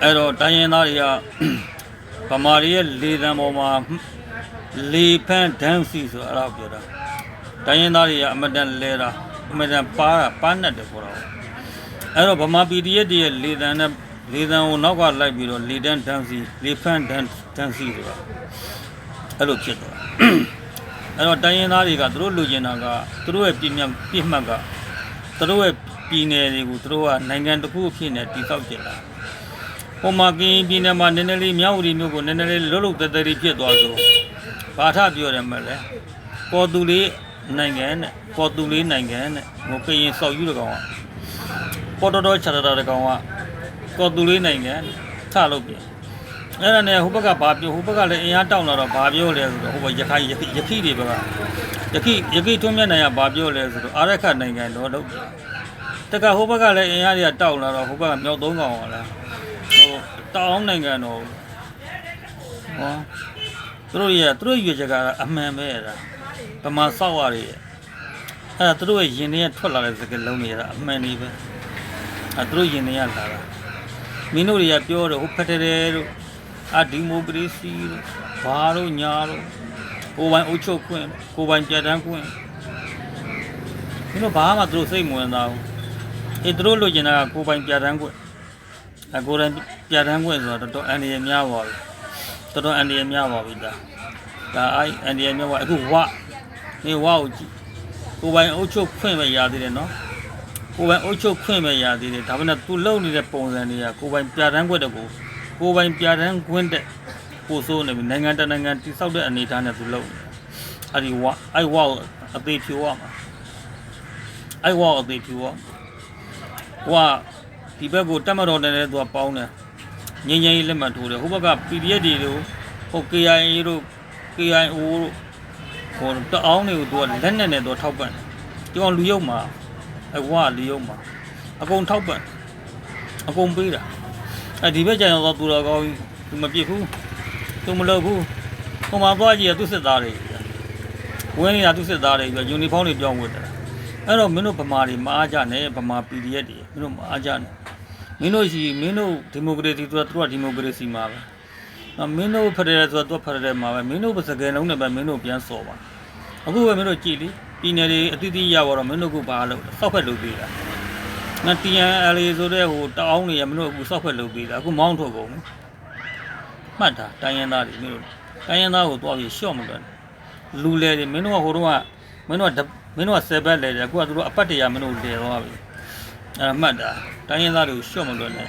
အဲ့တော့တိုင်းရင်းသားတွေကဗမာတွေရဲ့လေသံပေါ်မှာလေဖန်းဒန်းစီဆိုအဲ့ဒါပြောတာတိုင်းရင်းသားတွေကအမတန်လဲတာအမတန်ပါနဲ့တယ်ခေါ်တာအဲ့တော့ဗမာ PDF တွေရဲ့လေသံကိုနောက်ကလိုက်ပြီးတော့လေတန်းဒန်းစီလေဖန်းဒန်းစီဆိုတာအဲ့လိုဖြစ်သွားအဲ့တော့တိုင်းရင်းသားတွေကသူတို့လူကျင်တာကသူတို့ရဲ့ပြည့်မှတ်ကသူတို့ရဲ့ပြည်နယ်တွေကိုသူတို့ကနိုင်ငံတစ်ခုအဖြစ်နဲ့တည်ဆောက်ကြတာဟိုမှာကင်းပြည်နယ်မှာနည်းနည်းလေးမြောက်ဝတီမြို့ကိုနည်းနည်းလေးလွတ်လွတ်တဲတဲလေးဖြစ်သွားဆိုဘာထပြောတယ်မလဲပေါ်သူလေးနိုင်ငံနဲ့ပေါ်သူလေးနိုင်ငံနဲ့ဟိုကရင်စောက်ယူတဲ့ကောင်ကပေါ်တော်ချာတာတဲ့ကောင်ကပေါ်သူလေးနိုင်ငံထလို့ပြန်အဲ့ဒါနဲ့ဟိုဘက်ကဘာပြောဟိုဘက်ကလည်းအင်အားတောင်းလာတော့ဘာပြောလဲဆိုတော့ဟိုဘရခိုင်ယခိတွေဘက်ကယခိထွန်းမြတ်နိုင်ကဘာပြောလဲဆိုတော့အာရခနိုင်ငံတော့လုပ်တကဟိုဘက်ကလည်းအင်အားတွေကတောင်းလာတော့ဟိုဘက်ကမြောက်သုံးကောင်ကလည်းဟိုတောင်းနိုင်ငံတော့ဟောသူတို့ရွေချက်ကအမှန်ပဲအဲ့ဒါဗမာစောက်ရတွေအဲ့ဒါသူတို့ရဲ့ရင်ထဲကထွက်လာတဲ့စကားလုံးတွေကအမှန်တွေပဲအဲ့သူတို့ရင်ထဲကလာတာမင်းတို့တွေကပြောတော့ဟိုဖက်တယ်တို့ဒီမိုကရေစီတို့ဘာတို့ညာတို့ကိုပိုင်အုပ်ချုပ်ခွင့်ကိုပိုင်ပြဋ္ဌာန်းခွင့်မင်းတို့ဘာမှသူတို့စိတ်မဝင်သားဘူးသူတို့လိုချင်တာကကိုပိုင်ပြဋ္ဌာန်းခွင့်ကိုယ်တိုင်ပြဋ္ဌာန်းခွင့်ဆိုတော့တော်တော်အန္တရာယ်များပါပြီတော်တော်အန္တရာယ်များပါပြီဒါအန္တရာယ်များပါအခုနေဝကိုကြည့်ကိုပိုင်အုပ်ချုပ်ခွင့်ပဲရသေးတယ်နော်ကိုပိုင်အုပ်ချုပ်ခွင့်ပဲရသေးတယ်ဒါပေမဲ့သူလုံနေတဲ့ပုံစံတွေကကိုပိုင်ပြဋ္ဌာန်းခွင့်တကူကိုပိုင်ပြဋ္ဌာန်းခွင့်တဲ့ပို့ဆိုးနေပြီနိုင်ငံတနိုင်ငံတိဆောက်တဲ့အနေအထားနဲ့သူလုံနေအဲ့ဒီအဲ့ဝကိုအသေးဖြိုးရမှာအဲ့ဝကိုအသေးဖြိုးရဒီဘက်ကိုတက်မတော်တယ်လည်းသူကပေါင်းတယ်ငင်းငင်းလေးလက်မှတ်ထိုးတယ်ဟိုဘက်က PDF တွေတို့ဟို KIA တို့ KIO တို့ဟိုတအောင်းတွေကိုသူကလက်နဲ့သူထောက်ပံ့တယ်ကြောင်လူရုပ်မှာအဲ့ဝလူရုပ်မှာအကုန်ထောက်ပံ့အကုန်ပေးတာဒီဘက်ကျန်တော့သူတော်ကောင်းသူမပြစ်ဘူးသူမလုပ်ဘူးဟိုမှာသွားကြည့်ရသူစစ်သားတွေဝင်းနေတာသူစစ်သားတွေယူနီဖောင်းတွေပြောင်းဝတ်တယ်အဲ့တော့မင်းတို့ဗမာတွေမအားကြနဲ့ဗမာ PDF တွေမင်းတို့မအားကြနဲ့မင်းတို့ဒီမိုကရေစီသူကဒီမိုကရေစီမှာပဲမင်းတို့ဖက်ဒရယ်ဆိုတော့ဖက်ဒရယ်မှာပဲမင်းတို့စကယ်လုံးနဲ့ပဲမင်းတို့ပြန်စော်ပါအခုပဲမင်းတို့ကြည်လေပြည်နယ်တွေအသီးသီးရတော့မင်းတို့ကဘာလို့စောက်ဖက်လုပ်သေးတာTNLA ဆိုတဲ့ဟိုတအောင်းနေရမင်းတို့အခုစောက်ဖက်လုပ်သေးတာအခုမောင်းထုတ်ကုန်မှတ်တာတိုင်းရင်းသားတွေမင်းတို့တိုင်းရင်းသားကိုတွားပြီးရှော့မလွတ်လူလဲတွေမင်းတို့ကဟိုတော့မင်းတို့က7ဘက်လဲတယ်အခုကသူတို့အပတ်တရာမင်းတို့လဲသွားပြီအဲ့မှတ်တာတိုင်းရင်းသားတွေကိုရှော့မလွတ်နဲ့